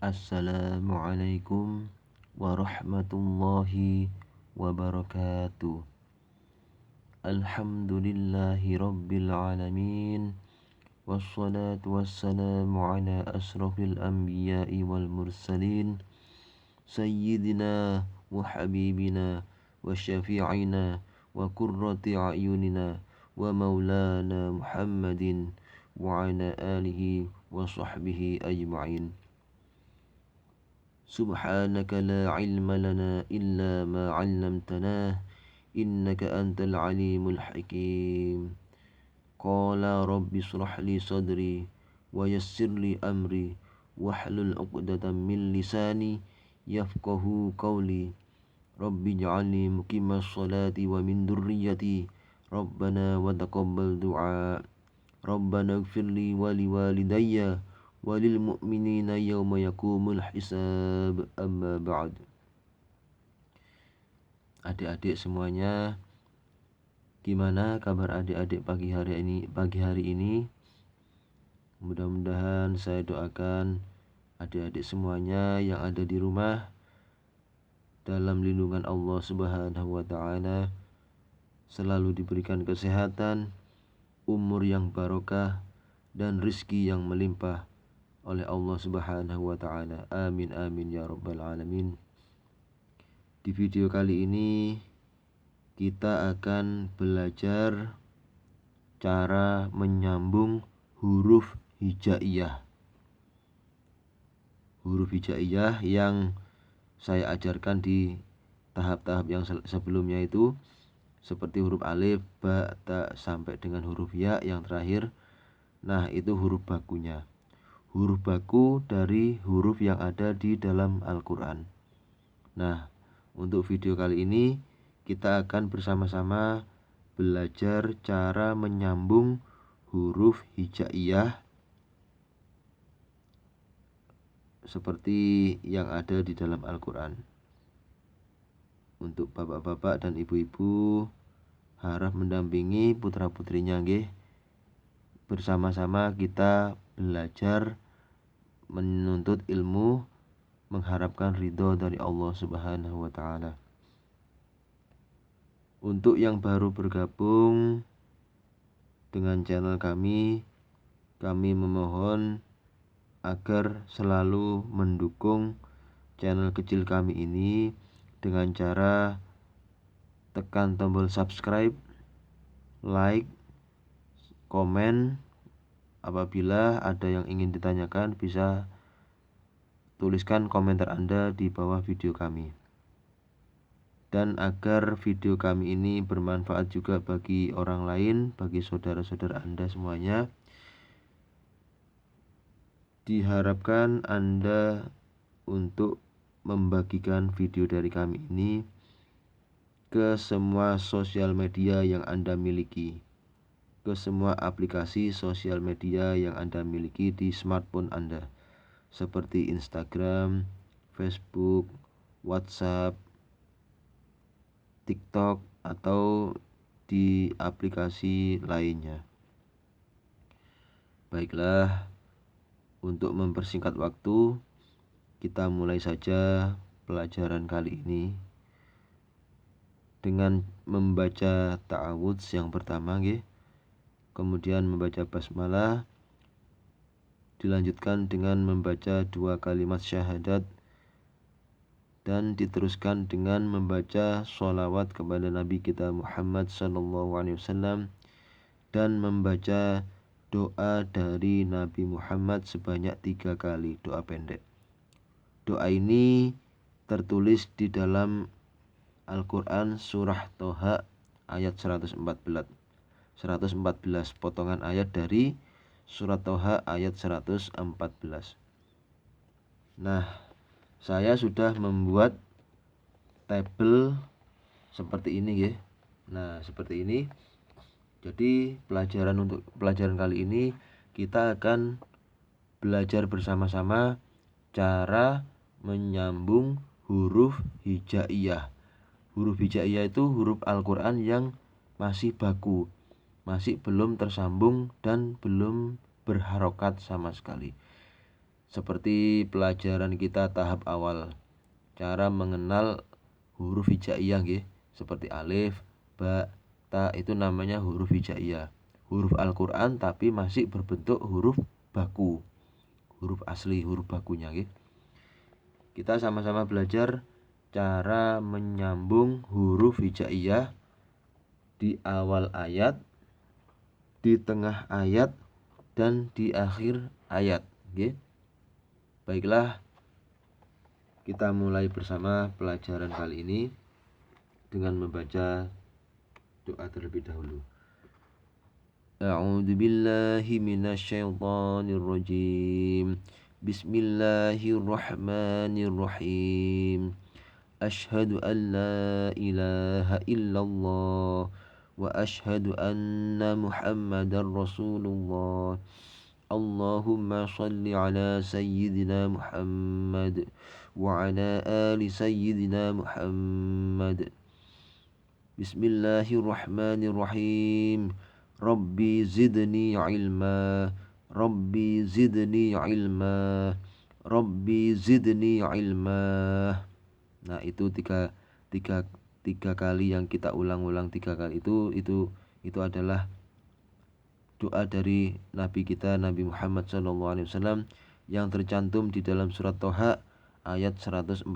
Assalamualaikum warahmatullahi wabarakatuh. Alhamdulillahi rabbil alamin. Wassalatu wassalamu ala asrafil anbiya'i wal mursalin. Sayyidina wa habibina wa syafi'ina wa qurrati a'yunina wa maulana Muhammadin wa ala alihi wa sahbihi ajma'in. Subhanaka la ilma lana illa ma 'allamtana innaka antal alimul hakim. Qala rabbi shrah li sadri wa yassir li amri wahlul 'uqdatam min lisani yafqahu qawli. Rabbi ij'alni muqimas sholati wa min dzurriyyati rabbana wa taqabbal du'a. Rabbana ighfirli wa liwalidayya walil mu'minina yawma yaqumul hisab. Amma ba'd. Adik-adik semuanya, gimana kabar adik-adik pagi hari ini? Mudah-mudahan saya doakan adik-adik semuanya yang ada di rumah dalam lindungan Allah Subhanahu wa taala, selalu diberikan kesehatan, umur yang barokah, dan rizki yang melimpah oleh Allah Subhanahu wa taala. Amin amin ya rabbal alamin. Di video kali ini kita akan belajar cara menyambung huruf hijaiyah. Huruf hijaiyah yang saya ajarkan di tahap-tahap yang sebelumnya itu, seperti huruf alif, ba, ta, sampai dengan huruf ya yang terakhir. Nah, itu huruf bakunya. Huruf baku dari huruf yang ada di dalam Al-Quran. Nah, untuk video kali ini kita akan bersama-sama belajar cara menyambung huruf hijaiyah seperti yang ada di dalam Al-Quran. Untuk bapak-bapak dan ibu-ibu harap mendampingi putra-putrinya nggih. Bersama-sama kita belajar menuntut ilmu, mengharapkan ridho dari Allah Subhanahu wa taala. Untuk yang baru bergabung dengan channel kami memohon agar selalu mendukung channel kecil kami ini dengan cara tekan tombol subscribe, like, komen. Apabila ada yang ingin ditanyakan, bisa tuliskan komentar Anda di bawah video kami. Dan agar video kami ini bermanfaat juga bagi orang lain, bagi saudara-saudara Anda semuanya, diharapkan Anda untuk membagikan video dari kami ini ke semua sosial media yang Anda miliki, ke semua aplikasi sosial media yang Anda miliki di smartphone Anda, seperti Instagram, Facebook, WhatsApp, TikTok, atau di aplikasi lainnya. Baiklah, untuk mempersingkat waktu, kita mulai saja pelajaran kali ini dengan membaca ta'awudz yang pertama nggih. Kemudian membaca basmalah, dilanjutkan dengan membaca 2 kalimat syahadat, dan diteruskan dengan membaca sholawat kepada Nabi kita Muhammad SAW, dan membaca doa dari Nabi Muhammad sebanyak 3 kali, doa pendek. Doa ini tertulis di dalam Al-Quran surah Toha ayat 114 potongan ayat dari surat Toha ayat 114. Nah, saya sudah membuat tabel seperti ini ya. Nah, seperti ini. Jadi untuk pelajaran kali ini kita akan belajar bersama-sama cara menyambung huruf hijaiyah. Huruf hijaiyah itu huruf Al-Quran yang masih baku, masih belum tersambung dan belum berharokat sama sekali. seperti pelajaran kita tahap awal, cara mengenal huruf hijaiyah nggih, seperti alif, ba, ta, itu namanya huruf hijaiyah. Huruf Al-Qur'an tapi masih berbentuk huruf baku. Huruf asli, huruf bakunya nggih. Kita sama-sama belajar cara menyambung huruf hijaiyah di awal ayat, di tengah ayat, dan di akhir ayat nggih. Baiklah, kita mulai bersama pelajaran kali ini dengan membaca doa terlebih dahulu. A'udzu billahi minasyaitonir rajim. Bismillahirrahmanirrahim. Asyhadu an la ilaha illallah wa asyhadu anna Muhammadar Rasulullah. Allahumma shalli ala sayyidina Muhammad wa ala ali sayyidina Muhammad. Bismillahirrahmanirrahim. Rabbi zidni ilma. Rabbi zidni ilma. Rabbi zidni ilma. Nah, itu tiga kali yang kita ulang-ulang 3 kali itu adalah doa dari Nabi kita Nabi Muhammad SAW yang tercantum di dalam surat Toha ayat 114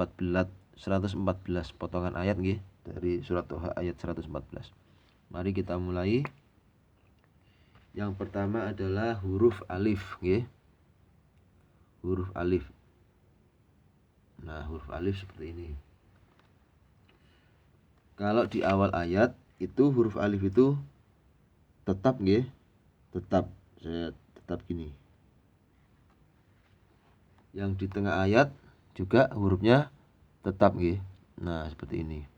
potongan ayat nggih, dari surat Toha ayat 114. Mari kita mulai. Yang pertama adalah huruf alif nggih. Huruf alif. Nah, huruf alif seperti ini. Kalau di awal ayat itu huruf alif itu tetap nggih. Saya tetap gini. Yang di tengah ayat juga hurufnya tetap nggih. Nah, seperti ini.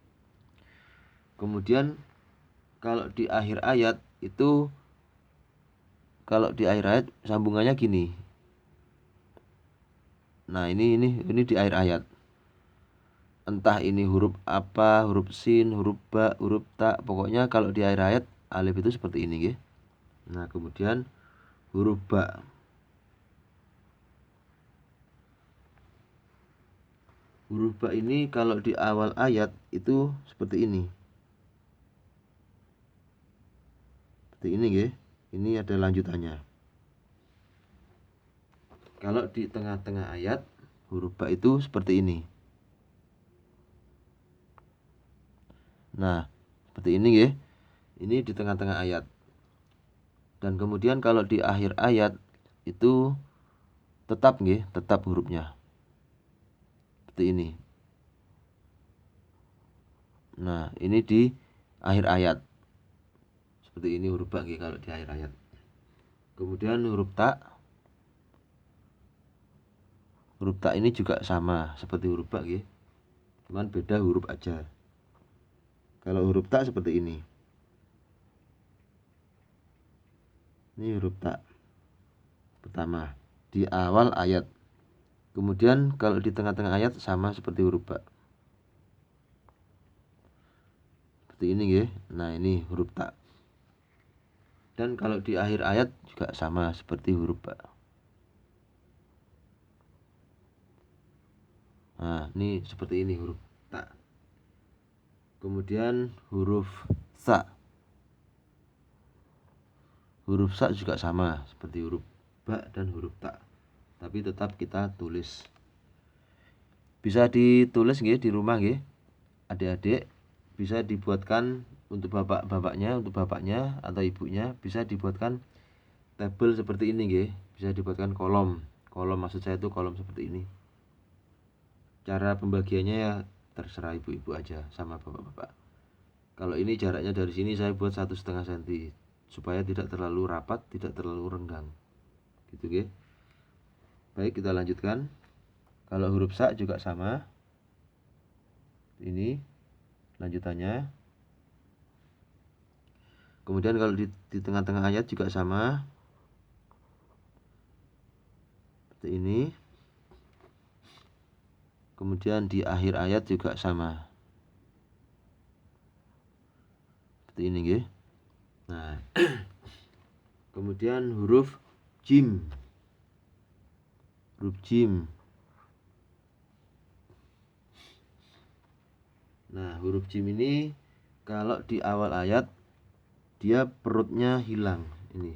Kemudian kalau di akhir ayat itu, kalau di akhir ayat sambungannya gini. Nah, ini di akhir ayat. Entah ini huruf apa, huruf sin, huruf ba, huruf ta, pokoknya kalau di akhir ayat alif itu seperti ini nggih. Nah, kemudian huruf ba. Huruf ba ini kalau di awal ayat itu seperti ini. Seperti ini nggih. Ini ada lanjutannya. Kalau di tengah-tengah ayat huruf ba itu seperti ini. Nah, seperti ini nggih. Ini di tengah-tengah ayat. Dan kemudian kalau di akhir ayat itu tetap nggih, tetap hurufnya. Seperti ini. Nah, ini di akhir ayat. Seperti ini huruf ba nggih kalau di akhir ayat. Kemudian huruf ta. Huruf ta ini juga sama seperti huruf ba nggih. Cuman beda huruf aja. Kalau huruf ta seperti ini. Ini huruf ta pertama di awal ayat. Kemudian kalau di tengah-tengah ayat sama seperti huruf ba. Seperti ini nggih. Nah, ini huruf ta. Dan kalau di akhir ayat juga sama seperti huruf ba. Nah, ini seperti ini huruf ta. Kemudian huruf sa. Huruf sa juga sama seperti huruf ba dan huruf ta. Tapi tetap kita tulis. Bisa ditulis nggih di rumah nggih. Adik-adik bisa dibuatkan untuk bapaknya atau ibunya, bisa dibuatkan tabel seperti ini nggih. Bisa dibuatkan kolom. Kolom maksud saya itu kolom seperti ini. Cara pembagiannya ya terserah ibu-ibu aja sama bapak-bapak. Kalau ini jaraknya dari sini saya buat 1,5 cm supaya tidak terlalu rapat, tidak terlalu renggang. Gitu nggih. Baik, kita lanjutkan. Kalau huruf sa juga sama. Ini lanjutannya. Kemudian kalau di tengah-tengah ayat juga sama. Seperti ini. Kemudian di akhir ayat juga sama. Seperti ini nggih. Nah, kemudian huruf jim. huruf jim. Nah, huruf jim ini kalau di awal ayat dia perutnya hilang. Ini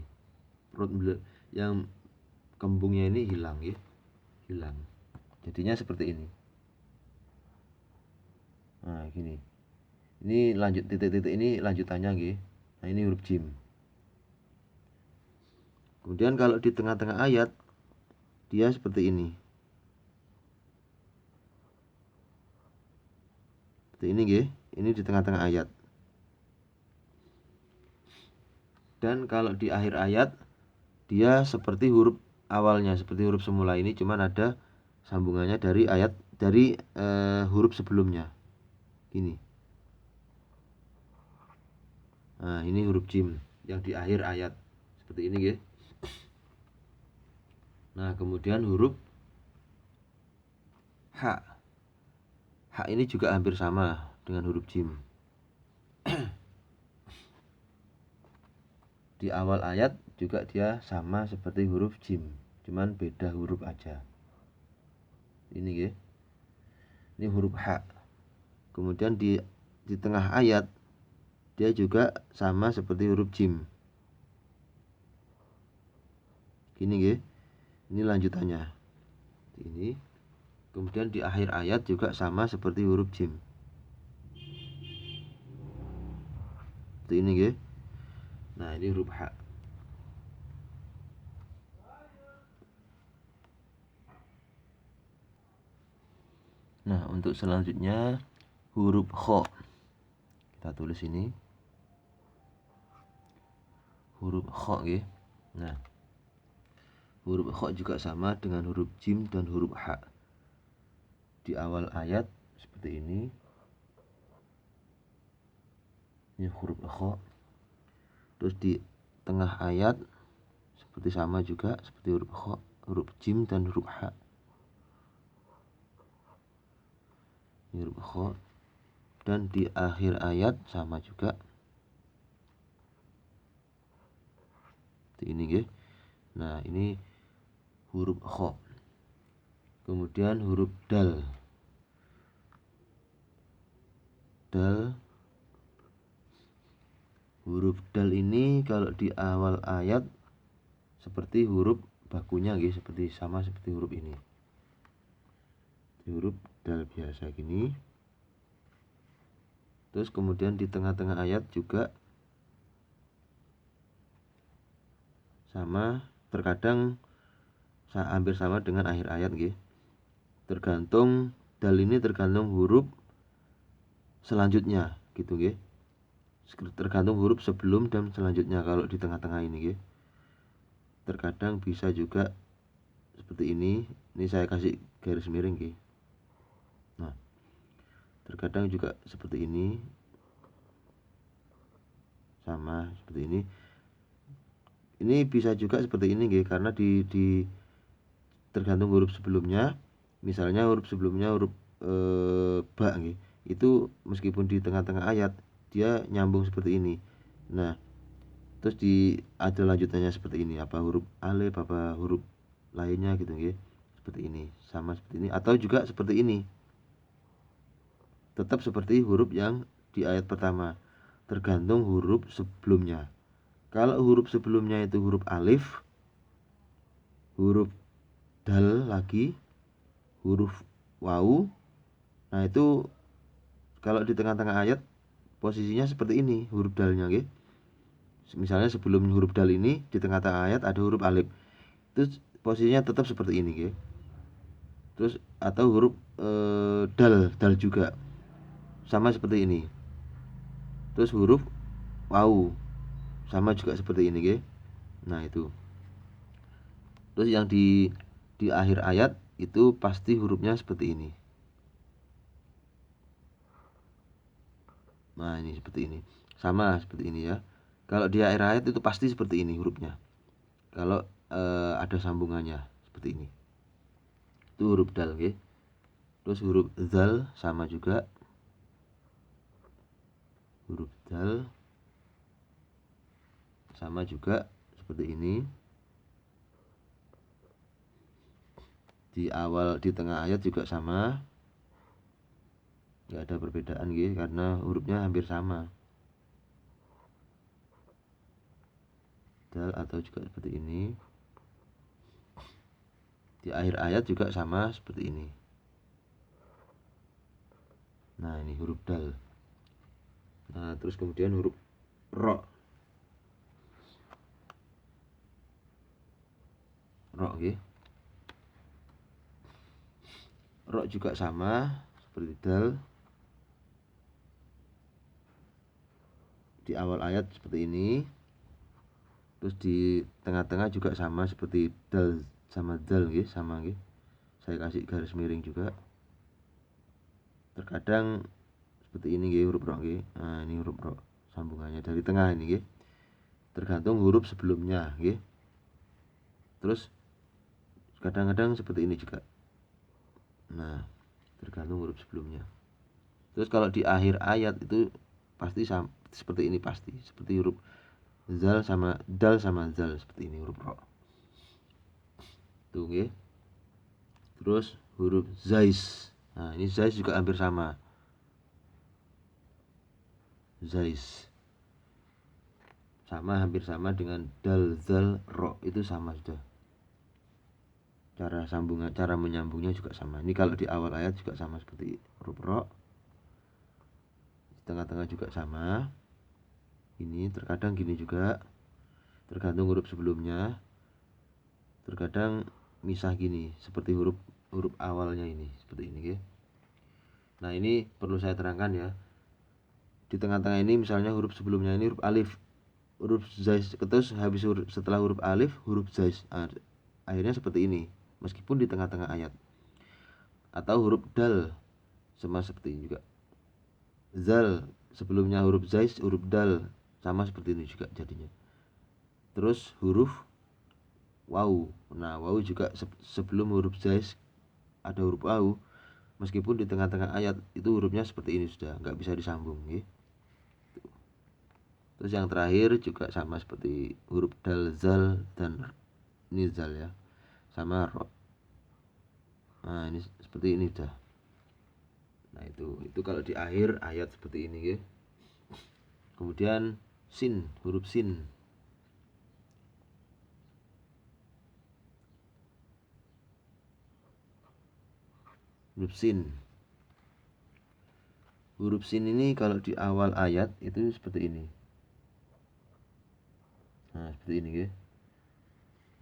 perut yang kembungnya ini hilang ya, hilang. Jadinya seperti ini. Nah, gini. Ini lanjut titik-titik ini lanjutannya nggih. Nah, ini huruf jim. Kemudian kalau di tengah-tengah ayat dia seperti ini. Seperti ini nggih. Ini di tengah-tengah ayat. Dan kalau di akhir ayat dia seperti huruf awalnya, seperti huruf semula ini, cuman ada sambungannya dari ayat dari huruf sebelumnya. Ini. Nah, ini huruf jim yang di akhir ayat. Seperti ini nggih. Nah, kemudian huruf H. H ini juga hampir sama dengan huruf jim. Di awal ayat juga dia sama seperti huruf jim, cuman beda huruf aja. Ini nggih. Ini huruf H. Kemudian di tengah ayat dia juga sama seperti huruf jim. Gini nggih. Ini lanjutannya. Ini. Kemudian di akhir ayat juga sama seperti huruf jim. Seperti ini nggih. Nah, ini huruf H. Nah, untuk selanjutnya huruf kha. Kita tulis ini. Huruf kha nggih. Nah, huruf kha juga sama dengan huruf jim dan huruf H. Di awal ayat seperti ini. Ini huruf kha. Terus di tengah ayat seperti sama juga seperti huruf kha, huruf jim dan huruf H. Ini huruf kha. Dan di akhir ayat sama juga. Seperti ini nggih. Nah, ini huruf kha. Kemudian huruf dal. Dal. Huruf dal ini kalau di awal ayat seperti huruf bakunya nggih, seperti sama seperti huruf ini. Huruf dal biasa gini. Terus kemudian di tengah-tengah ayat juga sama, terkadang hampir sama dengan akhir ayat nggih. Tergantung dal ini tergantung huruf selanjutnya gitu nggih. Tergantung huruf sebelum dan selanjutnya kalau di tengah-tengah ini nggih. Terkadang bisa juga seperti ini. Ini saya kasih garis miring nggih. Nah, terkadang juga seperti ini. Sama seperti ini. Ini bisa juga seperti ini nggih, karena di tergantung huruf sebelumnya. Misalnya huruf sebelumnya huruf ba nggih. Itu meskipun di tengah-tengah ayat dia nyambung seperti ini. Nah, terus ada lanjutannya seperti ini, apa huruf alif, apa huruf lainnya gitu nggih. Seperti ini, sama seperti ini, atau juga seperti ini. Tetap seperti huruf yang di ayat pertama, tergantung huruf sebelumnya. Kalau huruf sebelumnya itu huruf alif, huruf dal lagi, huruf wawu. Nah, itu kalau di tengah-tengah ayat posisinya seperti ini, huruf dalnya nggih. Misalnya sebelum huruf dal ini di tengah-tengah ayat ada huruf alif. Terus posisinya tetap seperti ini nggih. Terus atau huruf dal juga sama seperti ini. Terus huruf wawu sama juga seperti ini nggih. Nah, itu. Terus yang di akhir ayat itu pasti hurufnya seperti ini. Nah, ini seperti ini. Sama seperti ini ya. Kalau di akhir ayat itu pasti seperti ini hurufnya. Kalau ada sambungannya seperti ini. Itu huruf dal nggih. Terus huruf zal sama juga. Huruf dal sama juga seperti ini. di awal di tengah ayat juga sama, nggak ada perbedaan gitu, karena hurufnya hampir sama. Dal atau juga seperti ini. Di akhir ayat juga sama seperti ini. Nah, ini huruf dal. Nah, terus kemudian huruf ro. Ro, okay. Ro juga sama seperti dal. Di awal ayat seperti ini. Terus di tengah-tengah juga sama seperti dal sama dal, okay. Sama, okay. Saya kasih garis miring juga. Terkadang seperti ini, okay, huruf ro, okay. Nah, ini huruf ro sambungannya dari tengah ini, okay. Tergantung huruf sebelumnya, okay. Terus kadang-kadang seperti ini juga. Nah, tergantung huruf sebelumnya. Terus kalau di akhir ayat itu pasti seperti ini, pasti seperti huruf zal sama dal sama zal, seperti ini huruf ro. Tuh, okay. Terus huruf zais. Nah, ini zais juga hampir sama. Zais. Sama, hampir sama dengan dal, zal, ro, itu sama sudah. Cara menyambungnya juga sama. Ini kalau di awal ayat juga sama seperti huruf ro. Di tengah-tengah juga sama. Ini terkadang gini juga. Tergantung huruf sebelumnya. Terkadang misah gini seperti huruf awalnya ini, seperti ini, ya. Nah, ini perlu saya terangkan ya. Di tengah-tengah ini misalnya huruf sebelumnya ini huruf alif, huruf zais, terus habis setelah huruf alif huruf zais. Nah, akhirnya seperti ini meskipun di tengah-tengah ayat. Atau huruf dal sama seperti ini juga. Zal sebelumnya huruf zais, huruf dal sama seperti ini juga jadinya. Terus huruf waw. Nah, waw juga sebelum huruf zais ada huruf waw, meskipun di tengah-tengah ayat itu hurufnya seperti ini sudah, nggak bisa disambung, ya. Terus yang terakhir juga sama seperti huruf dal, zal, dan nizal, ya, sama ro. Nah, ini seperti ini sudah. Nah, itu kalau di akhir ayat seperti ini, ya. Kemudian sin, huruf sin. Huruf sin. Huruf sin ini kalau di awal ayat itu seperti ini. Nah, seperti ini, ya.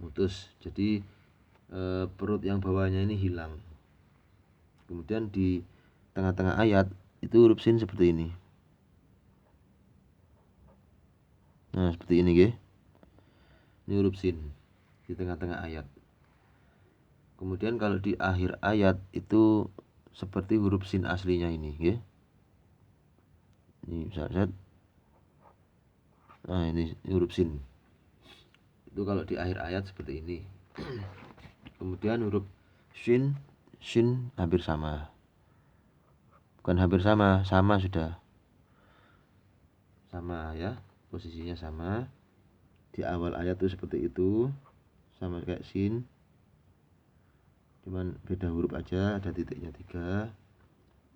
Putus. Jadi perut yang bawahnya ini hilang. Kemudian di tengah-tengah ayat itu huruf sin seperti ini. Nah, seperti ini, ya. Ini huruf sin di tengah-tengah ayat. Kemudian kalau di akhir ayat itu seperti huruf sin aslinya ini, ya. Ini misalnya, nah, ini huruf sin. Itu kalau di akhir ayat seperti ini. Kemudian huruf shin hampir sama. Bukan hampir sama, sama sudah. Sama, ya. Posisinya sama. Di awal ayat itu seperti itu. Sama kayak sin. Cuman beda huruf aja, ada titiknya 3.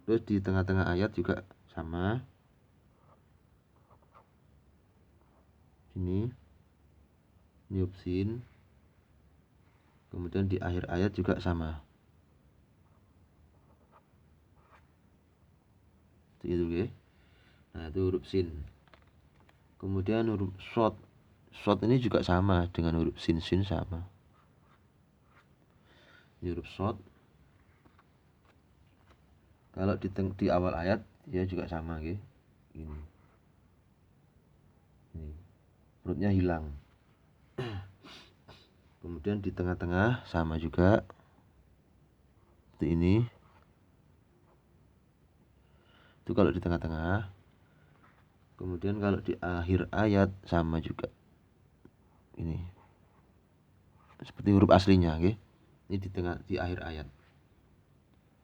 Terus di tengah-tengah ayat juga sama. Ini huruf sin. Kemudian di akhir ayat juga sama. Itu, ya. Nah, itu huruf sin. Kemudian huruf shot. Shot ini juga sama dengan huruf sin sama. Ini huruf shot. Kalau di awal ayat dia juga sama, ya. Ini hurufnya hilang. Kemudian di tengah-tengah sama juga seperti ini. Itu kalau di tengah-tengah. Kemudian kalau di akhir ayat sama juga. Ini seperti huruf aslinya, okay? Ini di akhir ayat.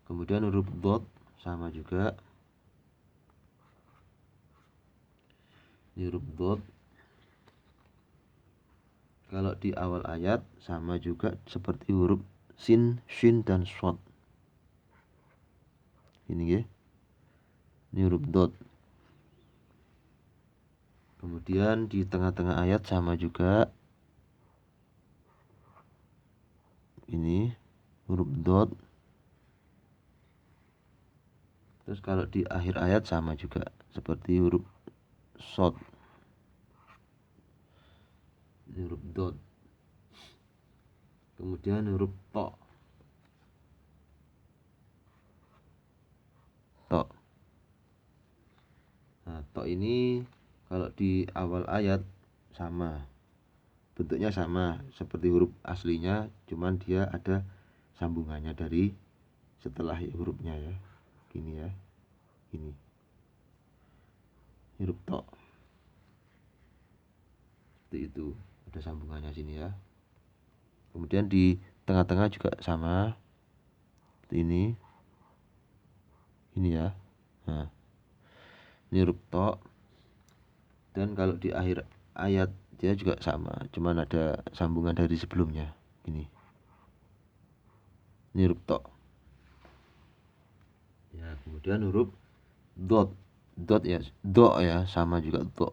Kemudian huruf dot sama juga. Ini huruf dot. Kalau di awal ayat sama juga seperti huruf sin, shin, dan shod. Ini ya, ini huruf dot. Kemudian di tengah-tengah ayat sama juga, ini huruf dot. Terus kalau di akhir ayat sama juga seperti huruf shod, ini huruf dot. Kemudian huruf to. To. Nah, to ini kalau di awal ayat sama, bentuknya sama seperti huruf aslinya, cuman dia ada sambungannya dari setelah hurufnya ya. Gini ya. Ini huruf to. Seperti itu, ada sambungannya sini ya. Kemudian di tengah-tengah juga sama. Seperti ini. Ini ya. Nah, ini huruf to. Dan kalau di akhir ayat dia juga sama, cuman ada sambungan dari sebelumnya. Ini huruf to. Ya, kemudian huruf dot. Dot ya, do ya, sama juga do.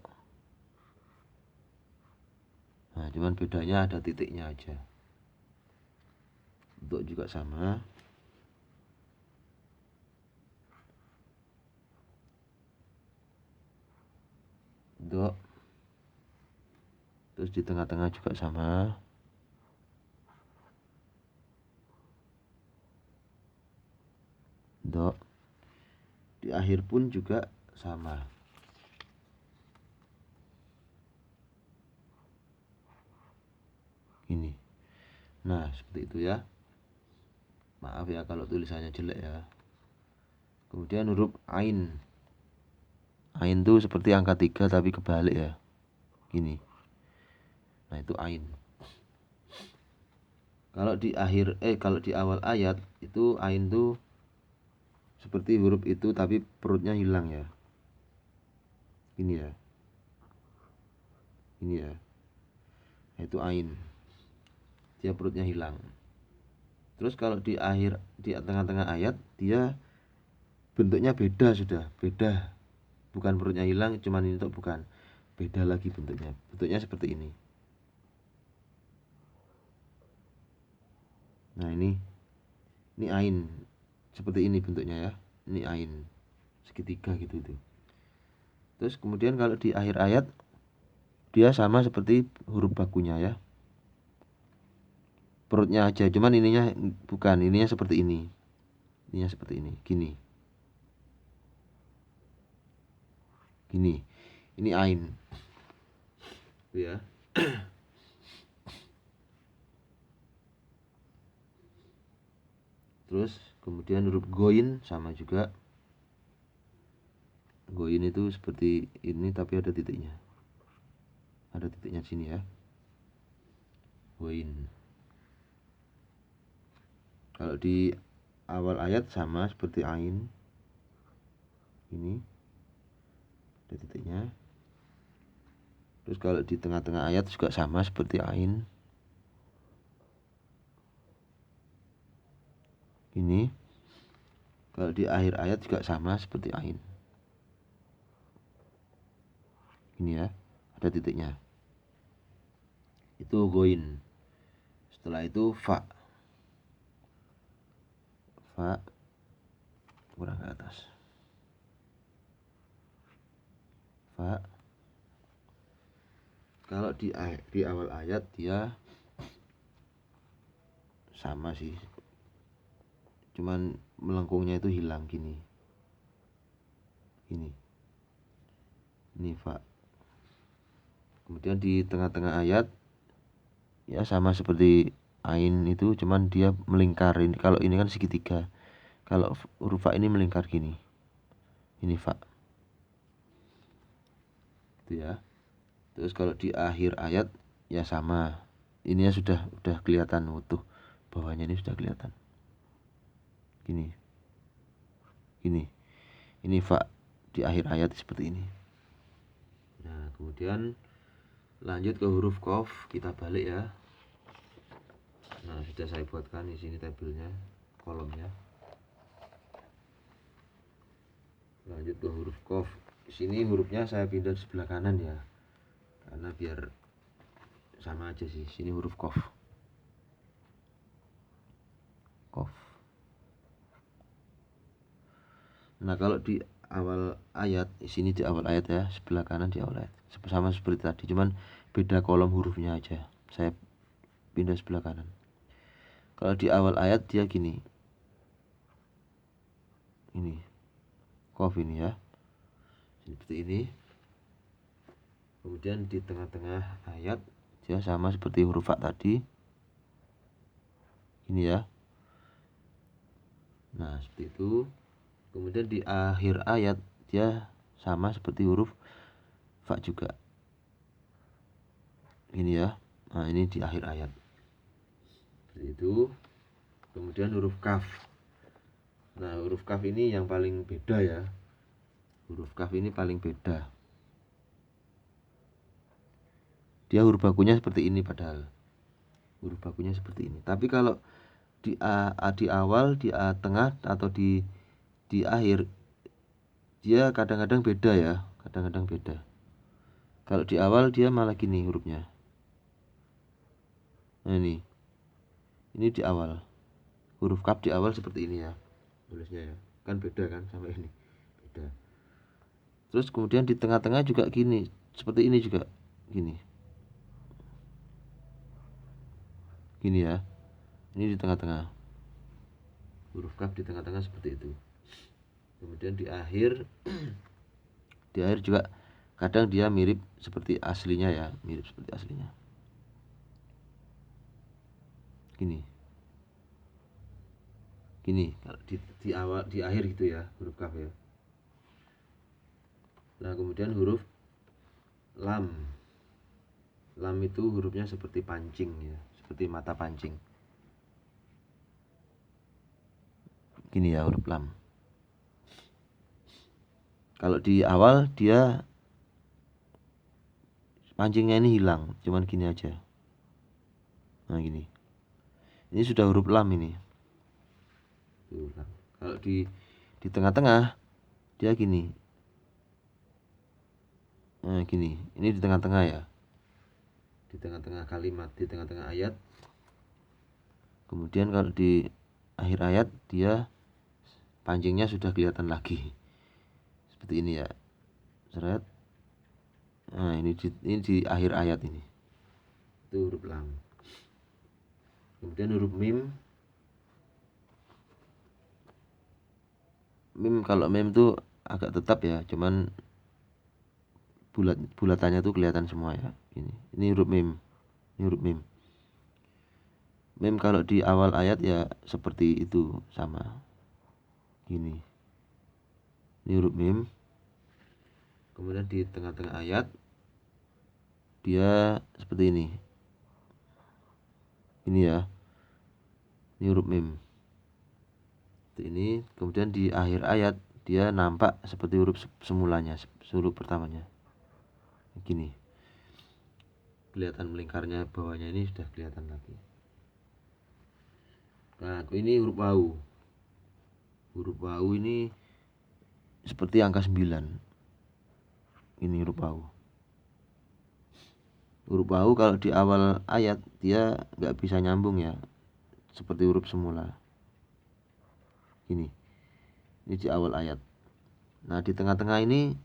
Nah, cuman bedanya ada titiknya aja. Do juga sama. Do. Terus di tengah-tengah juga sama. Do. Di akhir pun juga sama. Ini. Nah, seperti itu ya. Maaf ya kalau tulisannya jelek ya. Kemudian huruf ain. Ain itu seperti angka 3 tapi kebalik ya. Gini. Nah, itu ain. Kalau di awal ayat itu ain itu seperti huruf itu tapi perutnya hilang ya. Ini ya. Ini ya. Nah, itu ain. Dia perutnya hilang. Terus kalau di tengah-tengah ayat dia bentuknya beda sudah, beda. Bukan perutnya hilang, cuman ini tuh bukan. Beda lagi bentuknya. Bentuknya seperti ini. Nah, ini ain. Seperti ini bentuknya ya. Ini ain. Segitiga gitu itu. Terus kemudian kalau di akhir ayat dia sama seperti huruf bakunya ya. Perutnya aja, cuman ininya bukan, ininya seperti ini. Ininya seperti ini, gini. Gini. Ini ain. Itu ya. Terus kemudian huruf goin sama juga. Goin itu seperti ini tapi ada titiknya. Ada titiknya di sini ya. Goin. Kalau di awal ayat sama seperti ain. Ini ada titiknya. Terus kalau di tengah-tengah ayat juga sama seperti ain. Ini. Kalau di akhir ayat juga sama seperti ain. Ini ya, ada titiknya. Itu goin. Setelah itu fa. Fa kurang ke atas. Fa. Kalau di awal ayat dia sama sih. Cuman melengkungnya itu hilang gini. Ini fa. Kemudian di tengah-tengah ayat ya sama seperti ain itu, cuman dia melingkar. Kalau ini kan segitiga. Kalau huruf fa ini melingkar gini. Ini fa. Itu ya. Terus kalau di akhir ayat ya sama. Ininya sudah kelihatan utuh. Bawahnya ini sudah kelihatan. Gini. Ini fa di akhir ayat seperti ini. Nah, kemudian lanjut ke huruf qaf, kita balik ya. Nah, sudah saya buatkan di sini tabelnya, kolomnya. Lanjut ke huruf qaf. Di sini hurufnya saya pindah di sebelah kanan ya, karena biar sama aja sih. Sini huruf qaf. Qaf. Nah, kalau di awal ayat, di sini di awal ayat ya, sebelah kanan di awal ayat. Sama seperti tadi, cuman beda kolom hurufnya aja. Saya pindah sebelah kanan. Kalau di awal ayat dia gini. Ini. Qaf ini ya. Seperti ini. Kemudian di tengah-tengah ayat dia sama seperti huruf fa tadi. Ini ya. Nah, seperti itu. Kemudian di akhir ayat dia sama seperti huruf fa juga. Ini ya. Nah, ini di akhir ayat. Seperti itu. Kemudian huruf kaf. Nah, huruf kaf ini yang paling beda ya. Huruf kaf ini paling beda. Dia huruf bakunya seperti ini padahal. Huruf bakunya seperti ini. Tapi kalau di awal, di tengah atau di akhir dia kadang-kadang beda ya, kadang-kadang beda. Kalau di awal dia malah gini hurufnya. Nah, ini di awal. Huruf kaf di awal seperti ini ya. Tulisnya ya. Kan beda kan sama ini. Beda. Terus kemudian di tengah-tengah juga gini, seperti ini juga. Gini. Gini ya. Ini di tengah-tengah. Huruf kaf di tengah-tengah seperti itu. Kemudian di akhir juga kadang dia mirip seperti aslinya ya, mirip seperti aslinya. Gini. Kalau di awal, di akhir gitu ya, huruf kaf ya. Nah, kemudian huruf lam. Lam itu hurufnya seperti pancing ya, seperti mata pancing. Gini ya huruf lam. Kalau di awal dia pancingnya ini hilang, cuman gini aja. Nah, gini. Ini sudah huruf lam ini. Kalau di tengah-tengah dia gini. Nah, gini. Ini di tengah-tengah ya. Di tengah-tengah kalimat, di tengah-tengah ayat. Kemudian kalau di akhir ayat dia pancingnya sudah kelihatan lagi. Seperti ini ya. Seret. Nah, ini di akhir ayat ini. Itu huruf lam. Kemudian huruf mim. Mim, kalau mim tuh agak tetap ya, cuman bulatannya tuh kelihatan semua ya. Ini huruf mim. Ini huruf mim. Mim kalau di awal ayat ya seperti itu sama. Gini. Ini huruf mim. Kemudian di tengah-tengah ayat dia seperti ini. Ini ya. Ini huruf mim. Seperti ini. Kemudian di akhir ayat dia nampak seperti huruf semulanya, huruf pertamanya. Gini. Kelihatan melingkarnya bawahnya ini sudah kelihatan lagi. Nah, ini huruf wau. Huruf wau ini seperti angka 9. Ini huruf wau. Huruf wau kalau di awal ayat dia nggak bisa nyambung ya, seperti huruf semula. Ini di awal ayat. Nah, di tengah-tengah ini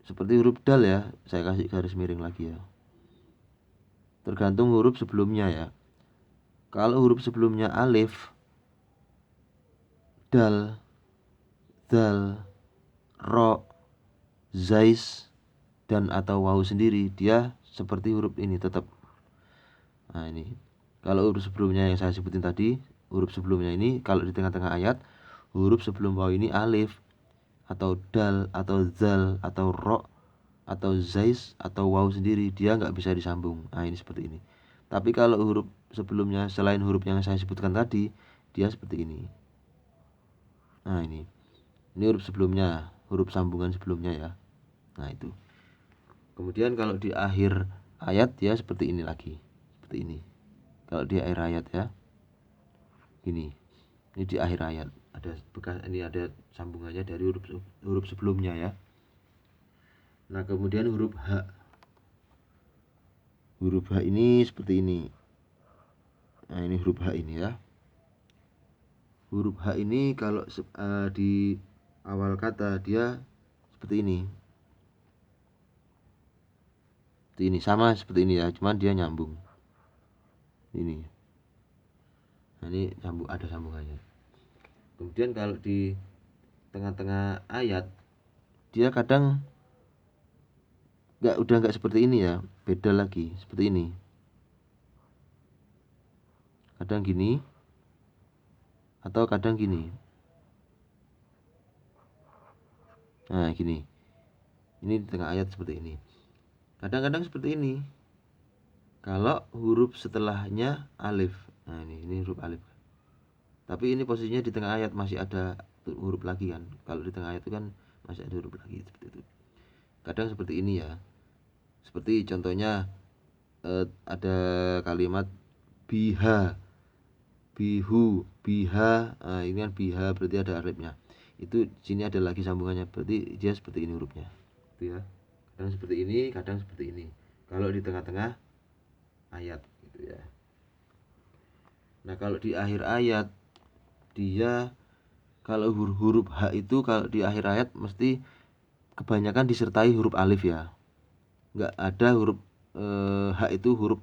seperti huruf dal ya. Saya kasih garis miring lagi ya. Tergantung huruf sebelumnya ya. Kalau huruf sebelumnya alif, dal, dal, ro, zais, dan atau wawu sendiri, dia seperti huruf ini tetap. Nah, ini. Kalau huruf sebelumnya yang saya sebutin tadi, huruf sebelumnya ini kalau di tengah-tengah ayat, huruf sebelum wawu ini alif atau dal atau zal atau ro atau zais atau wawu sendiri, dia nggak bisa disambung. Nah, ini seperti ini. Tapi kalau huruf sebelumnya selain huruf yang saya sebutkan tadi, dia seperti ini. Nah, ini huruf sebelumnya, huruf sambungan sebelumnya ya. Nah, itu. Kemudian kalau di akhir ayat dia seperti ini lagi. Seperti ini. kalau di akhir ayat ya. Ini di akhir ayat ada bekas, ini ada sambungannya dari huruf sebelumnya ya. Nah kemudian huruf H. Huruf H ini seperti ini. Nah ini huruf H ini ya. Huruf H ini kalau di awal kata dia seperti ini. Seperti ini, sama seperti ini ya, cuman dia nyambung. Ini. Nah ini ada sambungannya. Kemudian kalau di tengah-tengah ayat dia kadang udah nggak seperti ini ya, beda lagi seperti ini. Kadang gini atau kadang gini. Nah gini, ini di tengah ayat seperti ini. Kadang-kadang seperti ini kalau huruf setelahnya alif. Nah ini huruf alif, tapi ini posisinya di tengah ayat, masih ada huruf lagi kan. Kalau di tengah ayat itu kan masih ada huruf lagi, seperti itu. Kadang seperti ini ya, seperti contohnya ada kalimat biha, bihu, biha. Nah, ini kan biha berarti ada alifnya. Itu sini ada lagi sambungannya, berarti dia seperti ini hurufnya. Itu ya. Kadang seperti ini, kadang seperti ini. Kalau di tengah-tengah ayat gitu ya. Nah, kalau di akhir ayat dia kalau huruf H itu kalau di akhir ayat mesti kebanyakan disertai huruf alif ya. Nggak ada huruf H itu huruf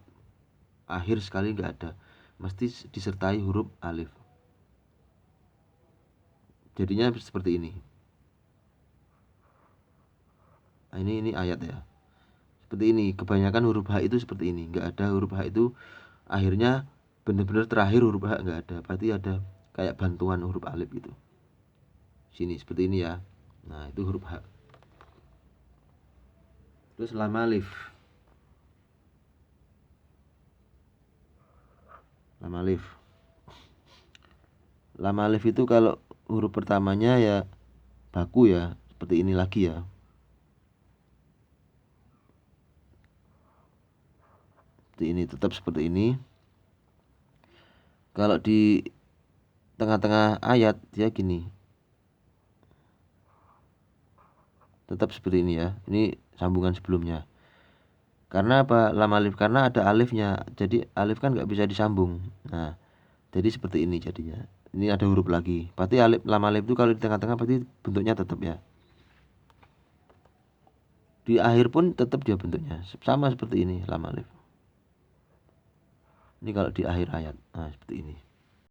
akhir sekali, nggak ada, mesti disertai huruf alif. Jadinya seperti ini. Nah, ini ayat ya. Seperti ini, kebanyakan huruf H itu seperti ini, nggak ada huruf H itu akhirnya benar-benar terakhir huruf H, nggak ada. Berarti ada kayak bantuan huruf alif gitu. Sini seperti ini ya. Nah, itu huruf H. Terus lam alif. Lam alif. Lam alif itu kalau huruf pertamanya ya baku ya, seperti ini lagi ya. Seperti ini, tetap seperti ini. Kalau di tengah-tengah ayat dia gini. Tetap seperti ini ya. Ini sambungan sebelumnya. Karena apa? Lam alif, karena ada alifnya. Jadi alif kan nggak bisa disambung. Nah, jadi seperti ini jadinya. Ini ada huruf lagi. Berarti lam alif itu kalau di tengah-tengah berarti bentuknya tetap ya. Di akhir pun tetap dia bentuknya sama seperti ini lam alif. Ini kalau di akhir ayat. Nah, seperti ini.